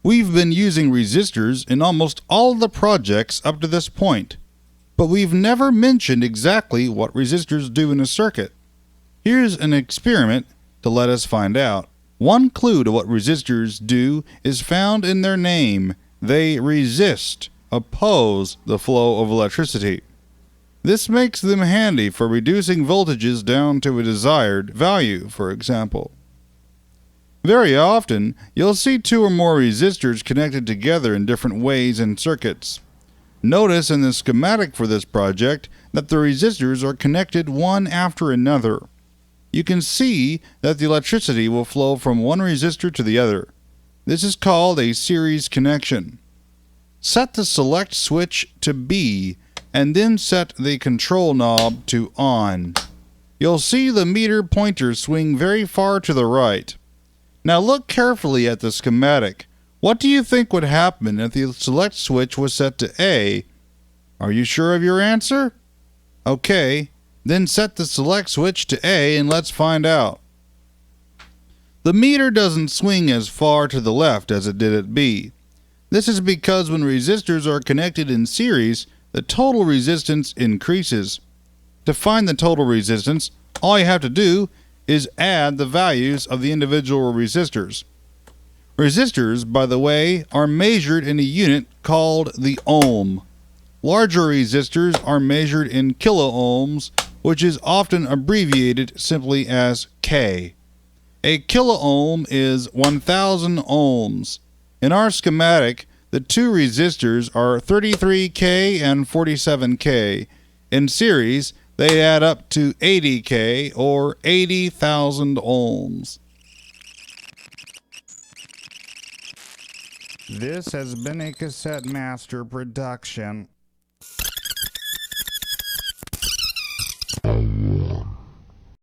We've been using resistors in almost all the projects up to this point, but we've never mentioned exactly what resistors do in a circuit. Here's an experiment to let us find out. One clue to what resistors do is found in their name. They resist, oppose the flow of electricity. This makes them handy for reducing voltages down to a desired value, for example. Very often, you'll see two or more resistors connected together in different ways in circuits. Notice in the schematic for this project that the resistors are connected one after another. You can see that the electricity will flow from one resistor to the other. This is called a series connection. Set the select switch to B and then set the control knob to on. You'll see the meter pointer swing very far to the right. Now look carefully at the schematic. What do you think would happen if the select switch was set to A? Are you sure of your answer? Okay, then set the select switch to A and let's find out. The meter doesn't swing as far to the left as it did at B. This is because when resistors are connected in series, the total resistance increases. To find the total resistance, all you have to do is add the values of the individual resistors. Resistors, by the way, are measured in a unit called the ohm. Larger resistors are measured in kiloohms, which is often abbreviated simply as K. A kiloohm is 1,000 ohms. In our schematic, the two resistors are 33K and 47K. In series, they add up to 80K or 80,000 ohms. This has been a Cassette Master production.